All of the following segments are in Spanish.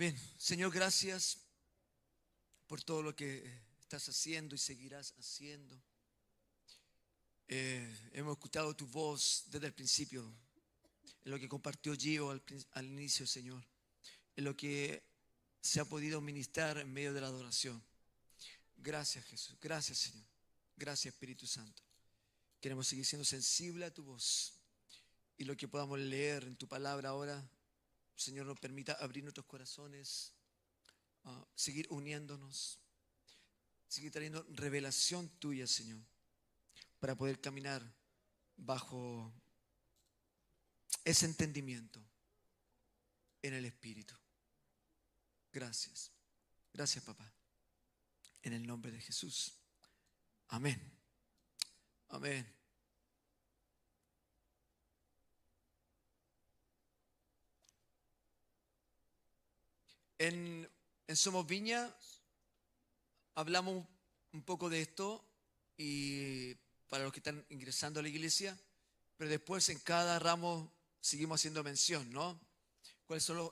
Amén. Señor, gracias por todo lo que estás haciendo y seguirás haciendo. Hemos escuchado tu voz desde el principio, en lo que compartió Gio al inicio, Señor, en lo que se ha podido ministrar en medio de la adoración. Gracias, Jesús. Gracias, Señor. Gracias, Espíritu Santo. Queremos seguir siendo sensibles a tu voz y lo que podamos leer en tu palabra ahora, Señor, nos permita abrir nuestros corazones, seguir uniéndonos, seguir trayendo revelación tuya, Señor, para poder caminar bajo ese entendimiento en el Espíritu. Gracias. Gracias, papá. En el nombre de Jesús. Amén. Amén. En Somos Viña hablamos un poco de esto y para los que están ingresando a la iglesia, pero después en cada ramo seguimos haciendo mención, ¿no? ¿Cuáles son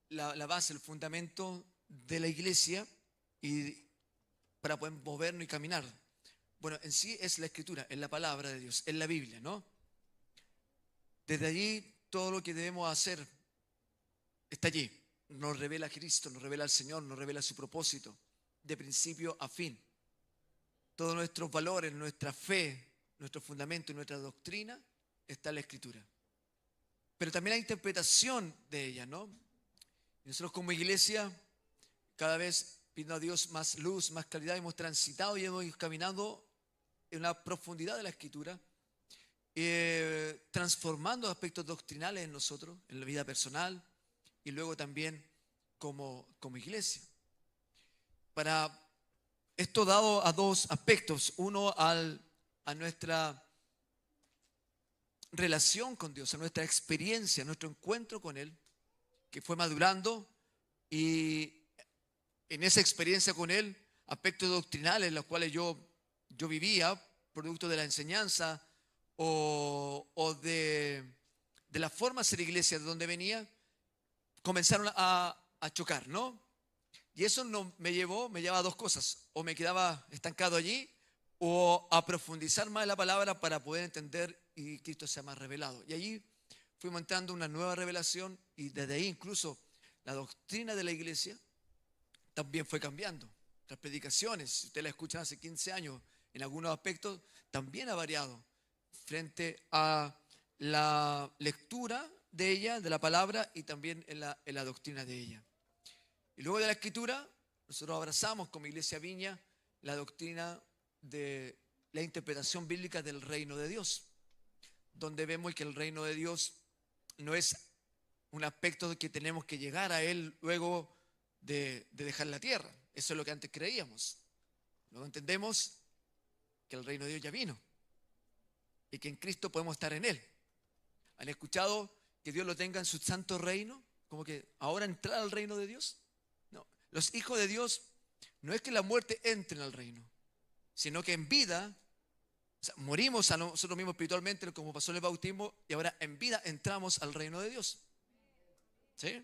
la base, el fundamento de la iglesia y para poder movernos y caminar? Bueno, en sí es la Escritura, es la palabra de Dios, es la Biblia, ¿no? Desde allí todo lo que debemos hacer está allí. Nos revela a Cristo, nos revela al Señor, nos revela su propósito, de principio a fin. Todos nuestros valores, nuestra fe, nuestro fundamento y nuestra doctrina está en la Escritura. Pero también la interpretación de ella, ¿no? Y nosotros como iglesia, cada vez pidiendo a Dios más luz, más claridad, hemos transitado y hemos caminado en la profundidad de la Escritura, transformando aspectos doctrinales en nosotros, en la vida personal y luego también como iglesia. Para esto dado a dos aspectos. Uno a nuestra relación con Dios, a nuestra experiencia, a nuestro encuentro con Él, que fue madurando, y en esa experiencia con Él, aspectos doctrinales en los cuales yo vivía, producto de la enseñanza o de la forma de ser iglesia de donde venía, comenzaron a chocar, ¿no? Y eso me llevaba a dos cosas: o me quedaba estancado allí, o a profundizar más en la palabra para poder entender y Cristo sea más revelado. Y allí fuimos entrando en una nueva revelación, y desde ahí incluso la doctrina de la iglesia también fue cambiando. Las predicaciones, si ustedes la escuchan hace 15 años, en algunos aspectos también ha variado frente a la lectura de ella, de la palabra, y también en la doctrina de ella. Y luego de la Escritura, nosotros abrazamos como Iglesia Viña la doctrina de la interpretación bíblica del reino de Dios, donde vemos que el reino de Dios no es un aspecto de que tenemos que llegar a Él luego de dejar la tierra. Eso es lo que antes creíamos. Luego entendemos que el reino de Dios ya vino y que en Cristo podemos estar en Él. ¿Han escuchado que Dios lo tenga en su santo reino? Como que ahora entrar al reino de Dios. No, los hijos de Dios no es que la muerte entre al reino, sino que en vida, o sea, morimos a nosotros mismos espiritualmente, como pasó en el bautismo, y ahora en vida entramos al reino de Dios. ¿Sí?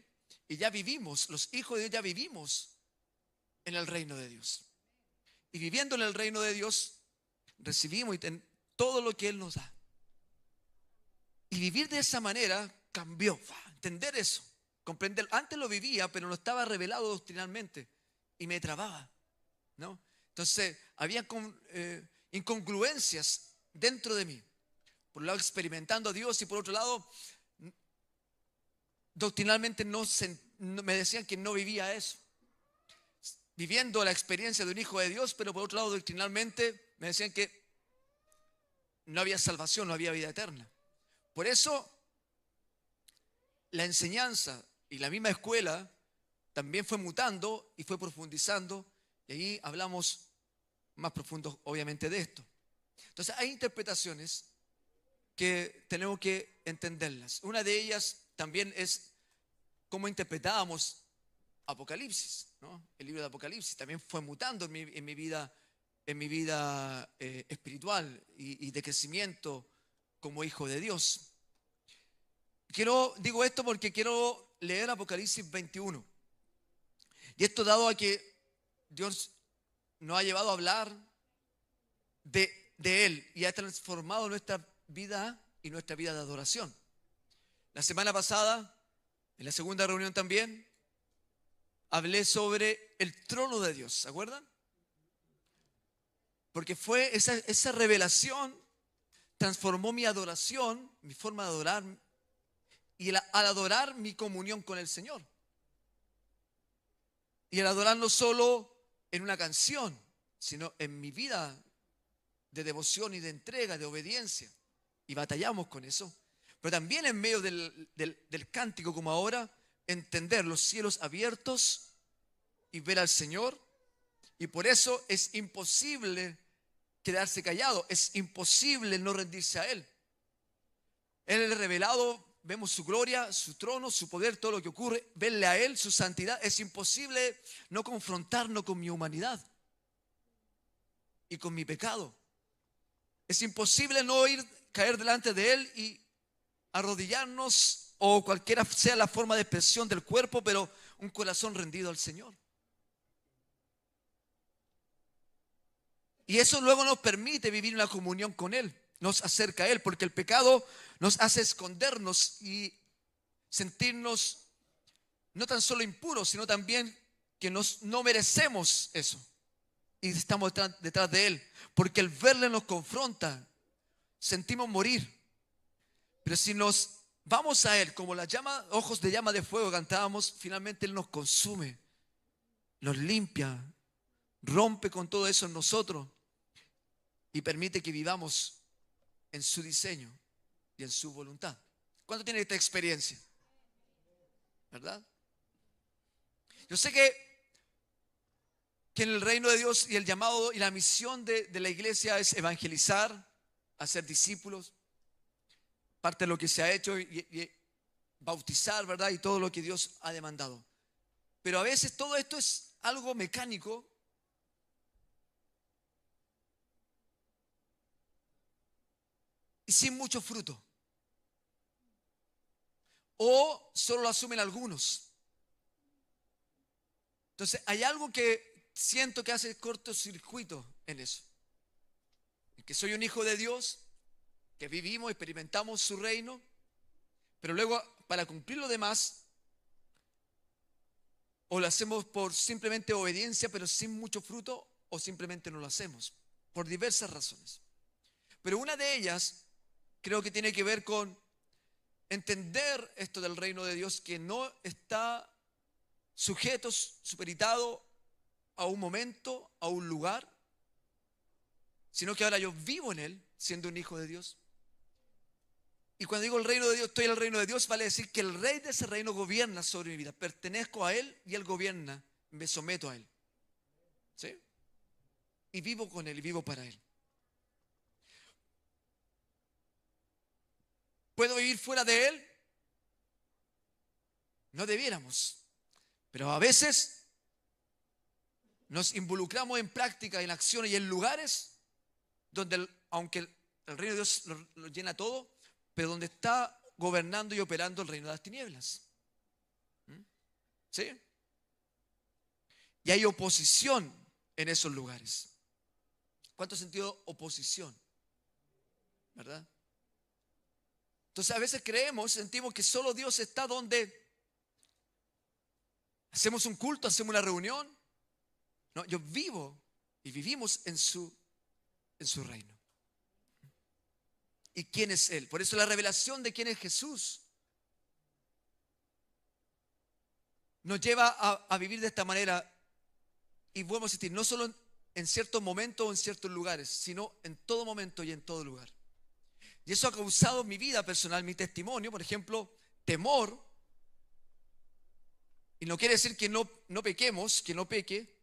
Y ya vivimos, los hijos de Dios ya vivimos en el reino de Dios. Y viviendo en el reino de Dios, recibimos todo lo que Él nos da. Y vivir de esa manera cambió. Entender eso, comprender. Antes lo vivía, pero no estaba revelado doctrinalmente y me trababa, ¿no? Entonces había incongruencias dentro de mí. Por un lado experimentando a Dios, y por otro lado doctrinalmente me decían que no vivía eso. Viviendo la experiencia de un hijo de Dios, pero por otro lado doctrinalmente me decían que no había salvación, no había vida eterna. Por eso la enseñanza y la misma escuela también fue mutando y fue profundizando, y ahí hablamos más profundo obviamente de esto. Entonces hay interpretaciones que tenemos que entenderlas. Una de ellas también es cómo interpretábamos Apocalipsis, ¿no? El libro de Apocalipsis también fue mutando en mi vida espiritual y de crecimiento como hijo de Dios. Digo esto porque quiero leer Apocalipsis 21. Y esto dado a que Dios nos ha llevado a hablar de Él y ha transformado nuestra vida y nuestra vida de adoración. La semana pasada, en la segunda reunión también, hablé sobre el trono de Dios, ¿se acuerdan? Porque fue esa revelación transformó mi adoración, mi forma de adorar, y al adorar mi comunión con el Señor. Y al adorar no solo en una canción, sino en mi vida de devoción y de entrega, de obediencia. Y batallamos con eso. Pero también en medio del cántico como ahora, entender los cielos abiertos y ver al Señor. Y por eso es imposible quedarse callado, es imposible no rendirse a Él. Él es revelado, vemos su gloria, su trono, su poder, todo lo que ocurre, verle a Él, su santidad. Es imposible no confrontarnos con mi humanidad y con mi pecado. Es imposible no caer delante de Él y arrodillarnos o cualquiera sea la forma de expresión del cuerpo, pero un corazón rendido al Señor. Y eso luego nos permite vivir una comunión con Él, nos acerca a Él, porque el pecado nos hace escondernos y sentirnos no tan solo impuros, sino también que no merecemos eso. Y estamos detrás de Él, porque el verle nos confronta, sentimos morir. Pero si nos vamos a Él, como las ojos de llama de fuego cantábamos, finalmente Él nos consume, nos limpia, rompe con todo eso en nosotros y permite que vivamos en su diseño y en su voluntad. ¿Cuánto tiene esta experiencia? ¿Verdad? Yo sé que en el reino de Dios y el llamado y la misión de la iglesia es evangelizar, hacer discípulos, parte de lo que se ha hecho y bautizar, ¿verdad? Y todo lo que Dios ha demandado. Pero a veces todo esto es algo mecánico y sin mucho fruto. O solo lo asumen algunos. Entonces hay algo que siento que hace cortocircuito en eso. En que soy un hijo de Dios, que vivimos, experimentamos su reino, pero luego para cumplir lo demás, o lo hacemos por simplemente obediencia, pero sin mucho fruto, o simplemente no lo hacemos, por diversas razones. Pero una de ellas creo que tiene que ver con entender esto del reino de Dios, que no está sujeto, supeditado a un momento, a un lugar, sino que ahora yo vivo en Él, siendo un hijo de Dios. Y cuando digo el reino de Dios, estoy en el reino de Dios, vale decir que el rey de ese reino gobierna sobre mi vida. Pertenezco a Él y Él gobierna, me someto a Él. ¿Sí? Y vivo con Él y vivo para Él. ¿Puedo vivir fuera de Él? No debiéramos. Pero a veces nos involucramos en práctica, en acciones y en lugares donde, aunque el reino de Dios lo llena todo, pero donde está gobernando y operando el reino de las tinieblas. ¿Sí? Y hay oposición en esos lugares. ¿Cuánto sentido oposición? ¿Verdad? Entonces a veces sentimos que solo Dios está donde hacemos un culto, hacemos una reunión. No, yo vivo y vivimos en su reino. ¿Y quién es Él? Por eso la revelación de quién es Jesús nos lleva a vivir de esta manera. Y podemos insistir, no solo en ciertos momentos o en ciertos lugares, sino en todo momento y en todo lugar. Y eso ha causado en mi vida personal, mi testimonio, por ejemplo, temor. Y no quiere decir que no pequemos, que no peque.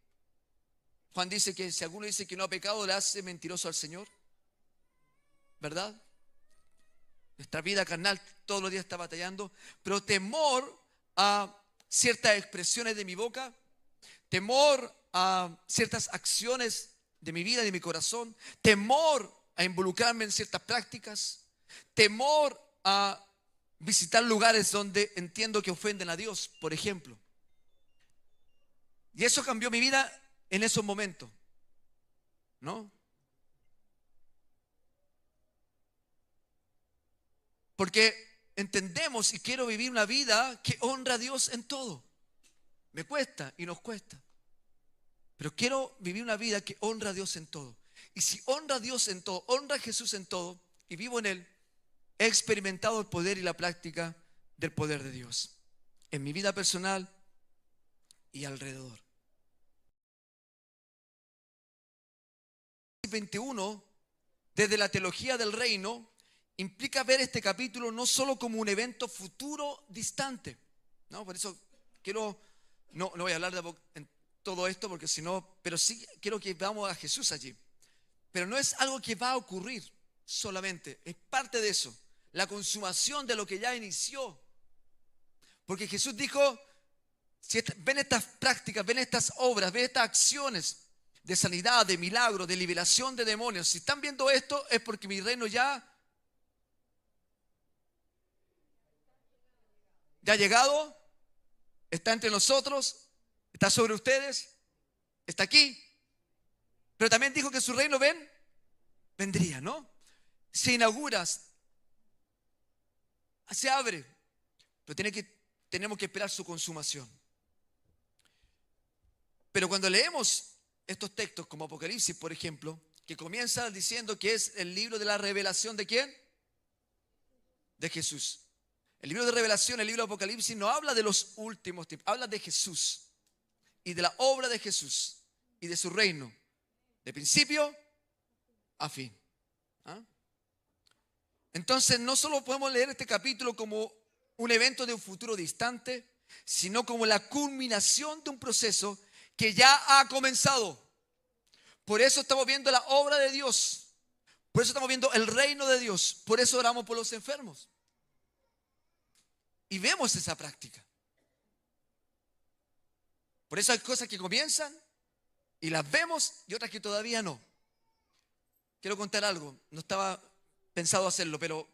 Juan dice que si alguno dice que no ha pecado, le hace mentiroso al Señor. ¿Verdad? Nuestra vida carnal todos los días está batallando. Pero temor a ciertas expresiones de mi boca, temor a ciertas acciones de mi vida, de mi corazón, temor a involucrarme en ciertas prácticas, temor a visitar lugares donde entiendo que ofenden a Dios, por ejemplo. Y eso cambió mi vida en esos momentos, ¿no? Porque entendemos y quiero vivir una vida que honra a Dios en todo. Me cuesta y nos cuesta. Pero quiero vivir una vida que honra a Dios en todo. Y si honra a Dios en todo, honra a Jesús en todo, y vivo en Él, he experimentado el poder y la práctica del poder de Dios en mi vida personal y alrededor. 21, desde la teología del reino, implica ver este capítulo no solo como un evento futuro distante, ¿no? Por eso no voy a hablar en todo esto, porque si no, pero sí quiero que veamos a Jesús allí. Pero no es algo que va a ocurrir solamente, es parte de eso, la consumación de lo que ya inició. Porque Jesús dijo, si ven estas prácticas, ven estas obras, ven estas acciones de sanidad, de milagro, de liberación de demonios, si están viendo esto es porque mi reino ya ha llegado, está entre nosotros, está sobre ustedes, está aquí. Pero también dijo que su reino vendría, ¿no? Se inaugura, se abre, pero tenemos que esperar su consumación. Pero cuando leemos estos textos como Apocalipsis, por ejemplo, que comienza diciendo que es el libro de la revelación, ¿de quién? De Jesús. El libro de revelación, el libro de Apocalipsis, no habla de los últimos tiempos, habla de Jesús y de la obra de Jesús y de su reino, de principio a fin. ¿Ah? Entonces, no solo podemos leer este capítulo como un evento de un futuro distante, sino como la culminación de un proceso que ya ha comenzado. Por eso estamos viendo la obra de Dios, por eso estamos viendo el reino de Dios, por eso oramos por los enfermos. Y vemos esa práctica. Por eso hay cosas que comienzan y las vemos y otras que todavía no. Quiero contar algo, no estaba pensado hacerlo, pero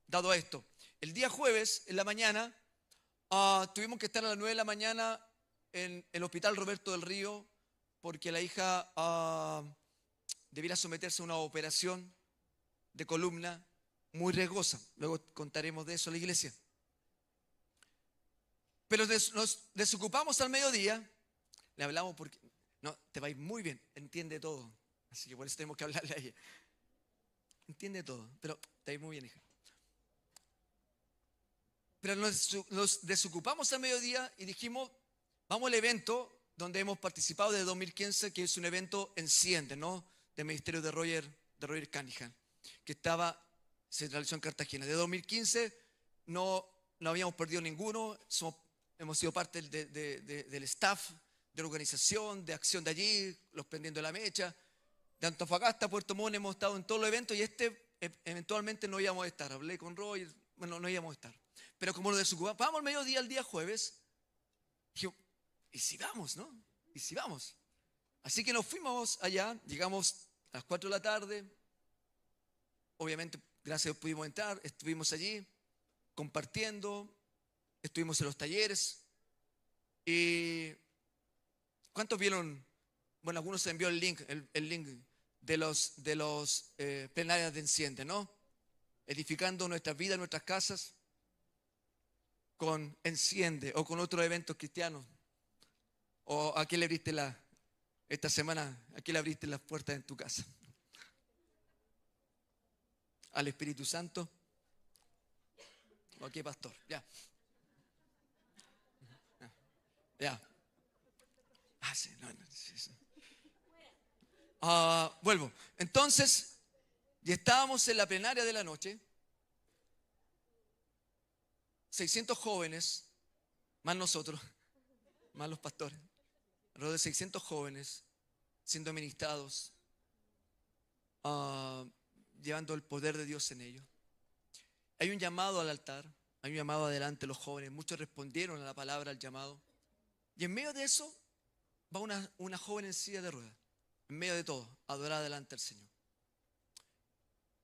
dado a esto. El día jueves, en la mañana, tuvimos que estar a las 9 de la mañana en el Hospital Roberto del Río porque la hija debiera someterse a una operación de columna muy riesgosa. Luego contaremos de eso a la iglesia. Pero nos desocupamos al mediodía, le hablamos porque, no, te va a ir muy bien, entiende todo. Así que por eso tenemos que hablarle a ella. Entiende todo, pero te va a ir muy bien, hija. Pero nos desocupamos al mediodía y dijimos, vamos al evento donde hemos participado desde 2015, que es un evento Enciende, ¿no? Del ministerio de Roger Cunningham, que se realizó en Cartagena. De 2015 no habíamos perdido ninguno, hemos sido parte del staff, de la organización, de acción de allí, los prendiendo la mecha. De Antofagasta a Puerto Montt hemos estado en todos los eventos y eventualmente no íbamos a estar. Hablé con Roger, bueno, no íbamos a estar. Pero como lo desocupamos, vamos al mediodía el día jueves, dije, ¿y si vamos, no? ¿Y si vamos? Así que nos fuimos allá, llegamos a las 4 de la tarde, obviamente, gracias a Dios pudimos entrar, estuvimos allí compartiendo, estuvimos en los talleres. ¿Y cuántos vieron? Bueno, algunos se envió el link de los plenarias de Enciende, ¿no? Edificando nuestras vidas, nuestras casas con Enciende o con otros eventos cristianos. ¿O a qué le abriste esta semana, a qué le abriste las puertas en tu casa? ¿Al Espíritu Santo? ¿O a qué pastor? Ya. Sí, sí. Vuelvo. Entonces, y estábamos en la plenaria de la noche, 600 jóvenes, más nosotros, más los pastores, alrededor de 600 jóvenes siendo ministrados, llevando el poder de Dios en ellos. Hay un llamado al altar, hay un llamado adelante los jóvenes, muchos respondieron a la palabra, al llamado, y en medio de eso va una joven en silla de ruedas, en medio de todo, a adorar delante del Señor.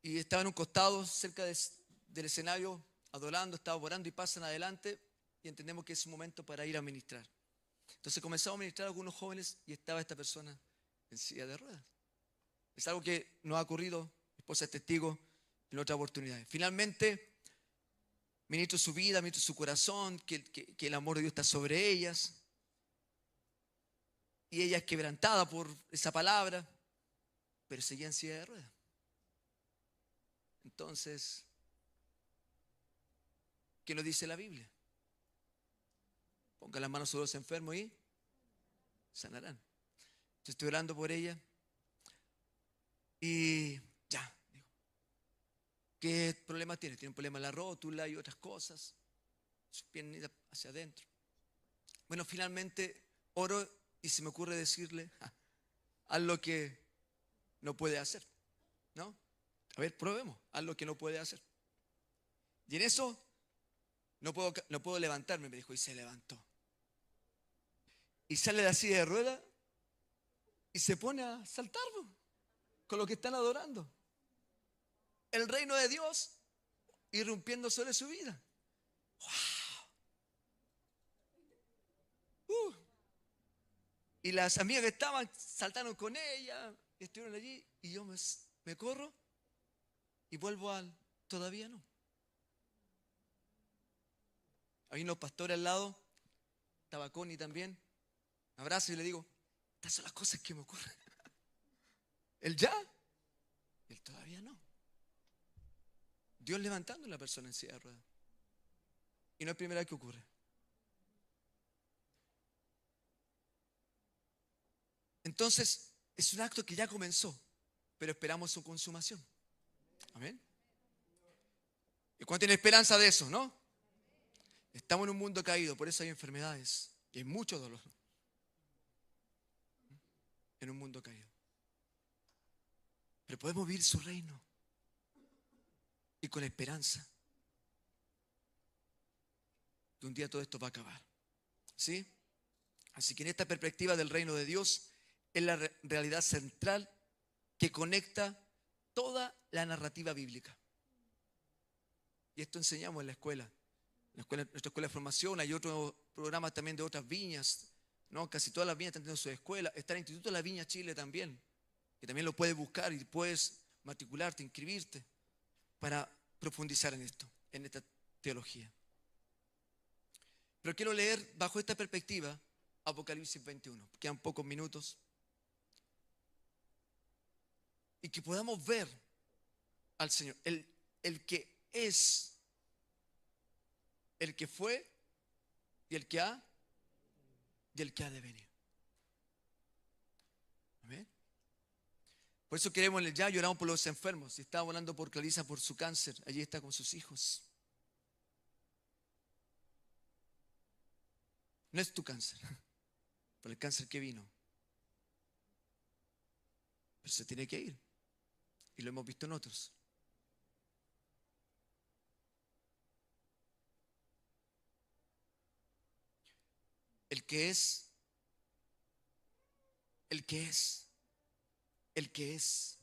Y estaba en un costado cerca del escenario, adorando, estaba orando y pasan adelante y entendemos que es un momento para ir a ministrar. Entonces comenzamos a ministrar a algunos jóvenes y estaba esta persona en silla de ruedas. Es algo que nos ha ocurrido, mi esposa es testigo, en otras oportunidades. Finalmente, ministro su vida, ministro su corazón, que el amor de Dios está sobre ellas. Y ella es quebrantada por esa palabra, pero seguía en silla de ruedas. Entonces, ¿qué nos dice la Biblia? Ponga las manos sobre los enfermos y sanarán. Yo estoy orando por ella y ya, digo, ¿qué problema tiene? Tiene un problema en la rótula y otras cosas, sus piernas hacia adentro. Bueno, finalmente oro y se me ocurre decirle, haz lo que no puede hacer, ¿no? A ver, probemos, haz lo que no puede hacer. Y en eso no puedo levantarme, me dijo, y se levantó. Y sale de la silla de ruedas y se pone a saltar con los que están adorando. El reino de Dios irrumpiendo sobre su vida. ¡Wow! Y las amigas que estaban saltaron con ella, estuvieron allí y yo me corro y vuelvo al todavía no. Hay unos pastores al lado, estaba Connie también. Me abrazo y le digo, estas son las cosas que me ocurren. El ya y el todavía no. Dios levantando a la persona en silla de ruedas. Y no es primera vez que ocurre. Entonces, es un acto que ya comenzó, pero esperamos su consumación. Amén. ¿Y cuánto tiene esperanza de eso, no? Estamos en un mundo caído, por eso hay enfermedades y hay mucho dolor. En un mundo caído. Pero podemos vivir su reino y con esperanza que un día todo esto va a acabar. ¿Sí? Así que en esta perspectiva del reino de Dios es la realidad central que conecta toda la narrativa bíblica. Y esto enseñamos en la escuela. Nuestra escuela de formación, hay otros programas también de otras viñas, ¿no? Casi todas las viñas están teniendo su escuela. Está el Instituto de la Viña Chile también, que también lo puedes buscar y puedes matricularte, inscribirte para profundizar en esto, en esta teología. Pero quiero leer bajo esta perspectiva Apocalipsis 21. Quedan pocos minutos. Y que podamos ver al Señor, el que es, el que fue y el que ha de venir. ¿Amén? Por eso queremos ya, lloramos por los enfermos. Si estaba orando por Clarisa por su cáncer, allí está con sus hijos. No es tu cáncer, por el cáncer que vino. Pero se tiene que ir. Y lo hemos visto en otros. El que es, el que es, el que es.